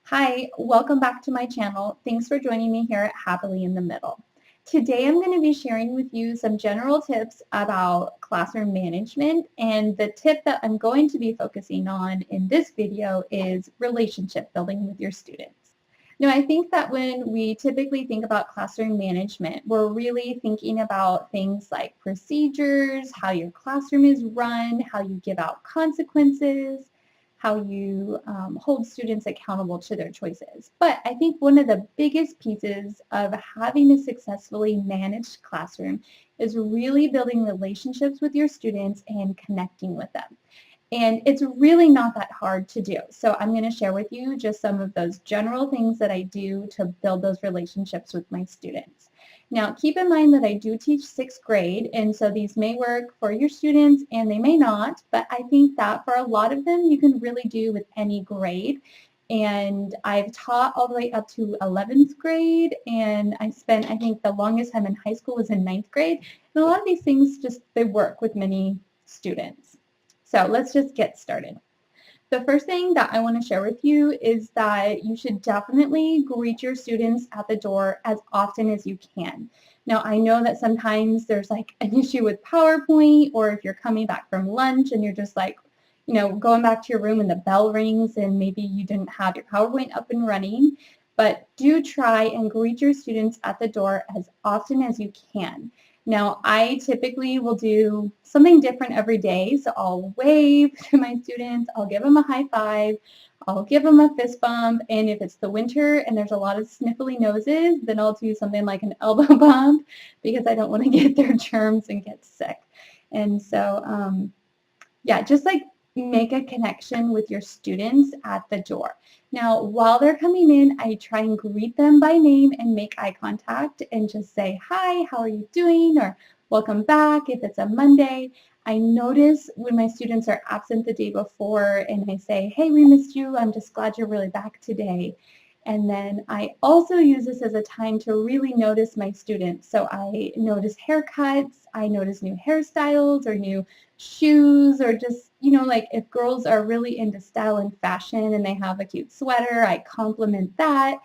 Hi, welcome back to my channel. Thanks for joining me here at Happily in the Middle. Today I'm going to be sharing with you some general tips about classroom management, and the tip that I'm going to be focusing on in this video is relationship building with your students. Now, I think that when we typically think about classroom management, we're really thinking about things like procedures, how your classroom is run, how you give out consequences, how you hold students accountable to their choices. But I think one of the biggest pieces of having a successfully managed classroom is really building relationships with your students and connecting with them. And it's really not that hard to do. So I'm going to share with you just some of those general things that I do to build those relationships with my students. Now, keep in mind that I do teach sixth grade, and so these may work for your students and they may not, but I think that for a lot of them, you can really do with any grade. And I've taught all the way up to 11th grade, and I spent, I think the longest time in high school was in ninth grade. And a lot of these things just, they work with many students. So let's just get started. The first thing that I want to share with you is that you should definitely greet your students at the door as often as you can. Now, I know that sometimes there's like an issue with PowerPoint, or if you're coming back from lunch and you're just like, going back to your room and the bell rings and maybe you didn't have your PowerPoint up and running, but do try and greet your students at the door as often as you can. Now, I typically will do something different every day. So I'll wave to my students, I'll give them a high five, I'll give them a fist bump, and if it's the winter and there's a lot of sniffly noses, then I'll do something like an elbow bump because I don't want to get their germs and get sick. And so, yeah, just like make a connection with your students at the door. Now, while they're coming in, I try and greet them by name and make eye contact and just say, hi, how are you doing? Or welcome back if it's a Monday. I notice when my students are absent the day before and I say, hey, we missed you. I'm just glad you're really back today. And then I also use this as a time to really notice my students. So I notice haircuts, I notice new hairstyles or new shoes, or just, like if girls are really into style and fashion and they have a cute sweater, I compliment that.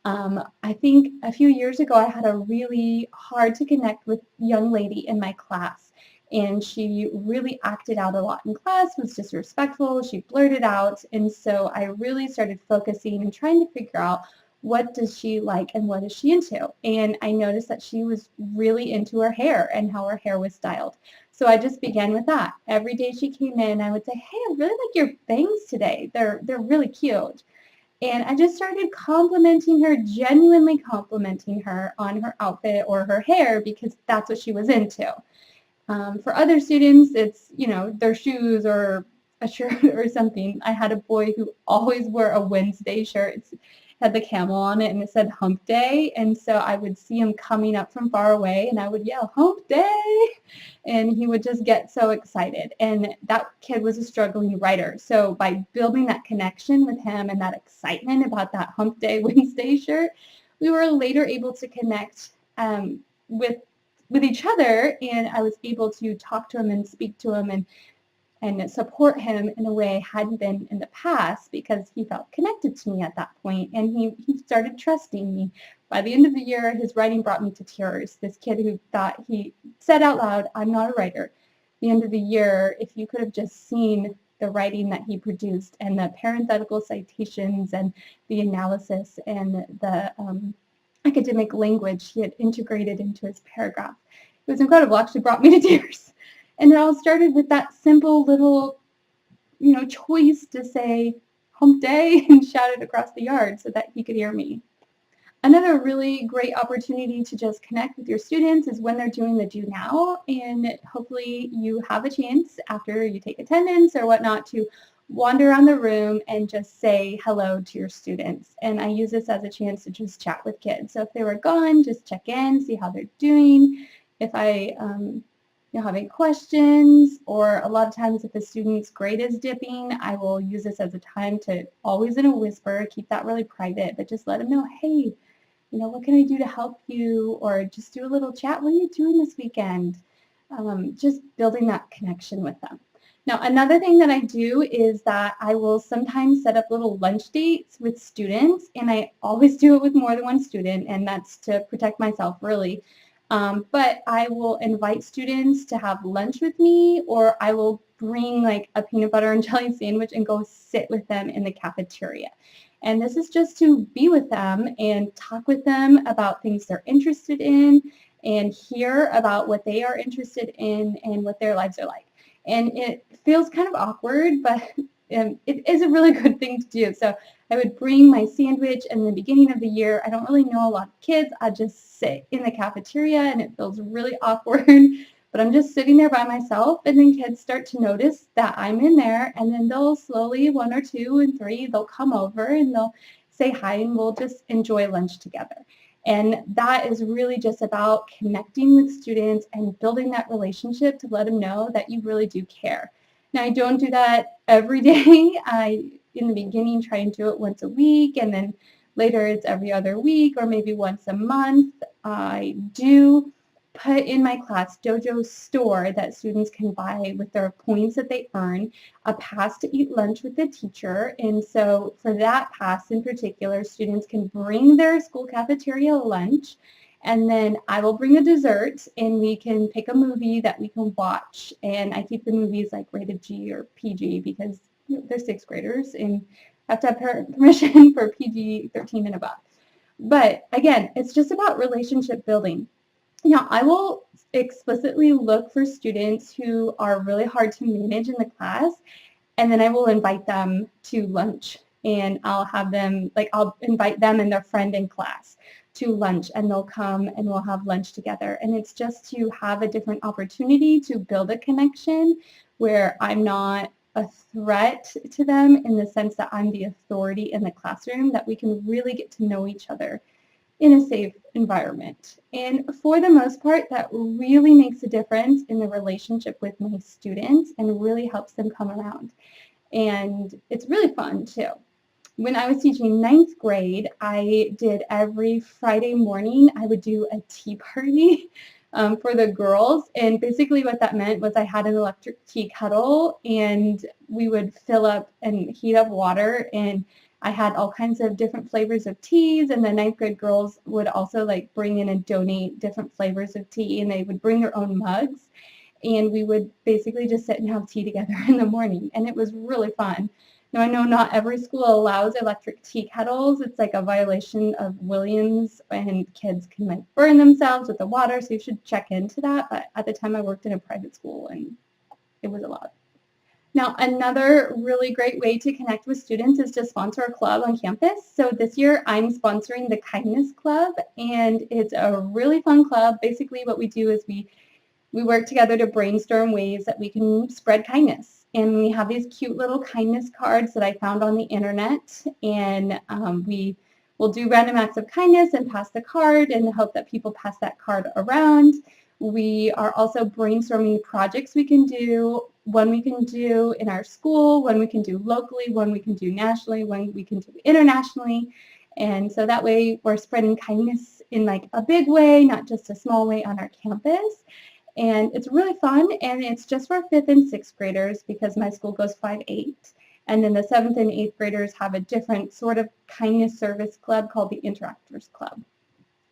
I think a few years ago I had a really hard to connect with young lady in my class, and she really acted out a lot in class, was disrespectful, she blurted out, and so I really started focusing and trying to figure out what does she like and what is she into. And I noticed that she was really into her hair and how her hair was styled. So I just began with that. Every day she came in, I would say, hey, I really like your bangs today. They're really cute. And I just started complimenting her, genuinely complimenting her on her outfit or her hair because that's what she was into. For other students, it's, their shoes or a shirt or something. I had a boy who always wore a Wednesday shirt. It had the camel on it and it said hump day. And so I would see him coming up from far away and I would yell, hump day. And he would just get so excited. And that kid was a struggling writer. So by building that connection with him and that excitement about that hump day Wednesday shirt, we were later able to connect with each other, and I was able to talk to him and speak to him and support him in a way I hadn't been in the past because he felt connected to me at that point, and he started trusting me. By the end of the year, his writing brought me to tears. This kid who thought, he said out loud, I'm not a writer. At the end of the year, if you could have just seen the writing that he produced and the parenthetical citations and the analysis and the academic language he had integrated into his paragraph. It was incredible, actually brought me to tears. And it all started with that simple little, choice to say hump day and shout it across the yard so that he could hear me. Another really great opportunity to just connect with your students is when they're doing the do now, and hopefully you have a chance after you take attendance or whatnot to wander around the room and just say hello to your students. And I use this as a chance to just chat with kids. So if they were gone, just check in, see how they're doing. If I have any questions, or a lot of times if a student's grade is dipping, I will use this as a time to, always in a whisper, keep that really private, but just let them know, hey, what can I do to help you? Or just do a little chat. What are you doing this weekend? Just building that connection with them. Now, another thing that I do is that I will sometimes set up little lunch dates with students, and I always do it with more than one student, and that's to protect myself, really. But I will invite students to have lunch with me, or I will bring like a peanut butter and jelly sandwich and go sit with them in the cafeteria. And this is just to be with them and talk with them about things they're interested in and hear about what they are interested in and what their lives are like. And it feels kind of awkward, but it is a really good thing to do. So I would bring my sandwich in the beginning of the year. I don't really know a lot of kids. I just sit in the cafeteria and it feels really awkward, but I'm just sitting there by myself, and then kids start to notice that I'm in there, and then they'll slowly, one or two and three, they'll come over and they'll say hi, and we'll just enjoy lunch together. And that is really just about connecting with students and building that relationship to let them know that you really do care. Now, I don't do that every day. In the beginning, try and do it once a week, and then later it's every other week or maybe once a month. I do put in my class dojo store that students can buy with their points that they earn a pass to eat lunch with the teacher. And so for that pass in particular, students can bring their school cafeteria lunch, and then I will bring a dessert, and we can pick a movie that we can watch. And I keep the movies like rated G or PG because they're sixth graders and have to have parent permission for PG-13 and above. But again, it's just about relationship building. I will explicitly look for students who are really hard to manage in the class, and then I will invite them to lunch, and I'll invite them and their friend in class to lunch, and they'll come and we'll have lunch together. And it's just to have a different opportunity to build a connection where I'm not a threat to them in the sense that I'm the authority in the classroom, that we can really get to know each other in a safe environment. And for the most part, that really makes a difference in the relationship with my students and really helps them come around. And it's really fun too. When I was teaching ninth grade, I did every Friday morning, I would do a tea party for the girls. And basically what that meant was I had an electric tea kettle, and we would fill up and heat up water, and I had all kinds of different flavors of teas, and the ninth grade girls would also like bring in and donate different flavors of tea, and they would bring their own mugs, and we would basically just sit and have tea together in the morning, and it was really fun. Now, I know not every school allows electric tea kettles. It's like a violation of Williams, and kids can like burn themselves with the water, so you should check into that. But at the time I worked in a private school, and it was allowed. Now, another really great way to connect with students is to sponsor a club on campus. So this year I'm sponsoring the Kindness Club, and it's a really fun club. Basically what we do is we work together to brainstorm ways that we can spread kindness. And we have these cute little kindness cards that I found on the internet, and we will do random acts of kindness and pass the card and hope that people pass that card around. We are also brainstorming projects we can do, one we can do in our school, one we can do locally, one we can do nationally, one we can do internationally. And so that way we're spreading kindness in like a big way, not just a small way on our campus. And it's really fun, and it's just for 5th and 6th graders because my school goes 5-8. And then the 7th and 8th graders have a different sort of kindness service club called the Interactors Club.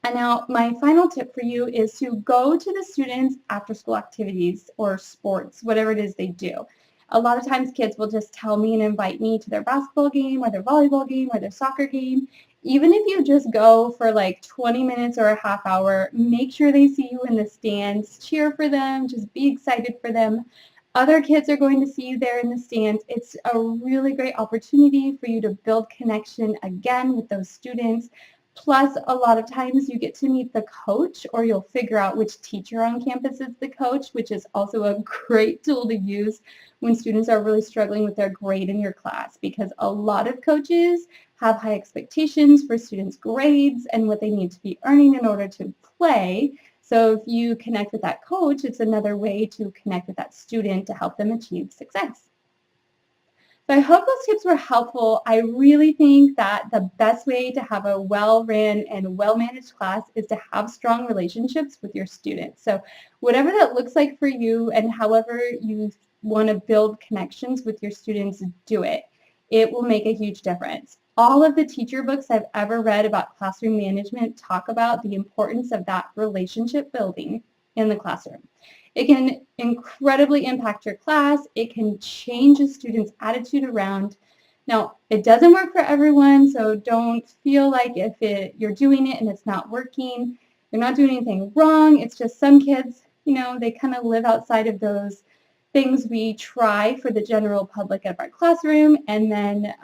And now my final tip for you is to go to the students' after-school activities or sports, whatever it is they do. A lot of times kids will just tell me and invite me to their basketball game or their volleyball game or their soccer game. Even if you just go for like 20 minutes or a half hour, make sure they see you in the stands, cheer for them, just be excited for them. Other kids are going to see you there in the stands. It's a really great opportunity for you to build connection again with those students. Plus, a lot of times you get to meet the coach, or you'll figure out which teacher on campus is the coach, which is also a great tool to use when students are really struggling with their grade in your class, because a lot of coaches have high expectations for students' grades and what they need to be earning in order to play. So if you connect with that coach, it's another way to connect with that student to help them achieve success. So I hope those tips were helpful. I really think that the best way to have a well-ran and well-managed class is to have strong relationships with your students. So whatever that looks like for you and however you want to build connections with your students, do it. It will make a huge difference. All of the teacher books I've ever read about classroom management talk about the importance of that relationship building in the classroom. It can incredibly impact your class. It can change a student's attitude around. Now, it doesn't work for everyone, so don't feel like if you're doing it and it's not working, you're not doing anything wrong. It's just some kids, they kind of live outside of those things we try for the general public of our classroom. And then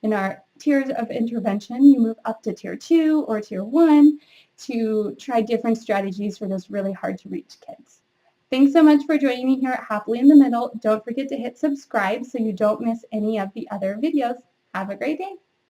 in our tiers of intervention, you move up to tier 2 or tier 1 to try different strategies for those really hard to reach kids. Thanks so much for joining me here at Happily in the Middle. Don't forget to hit subscribe so you don't miss any of the other videos. Have a great day.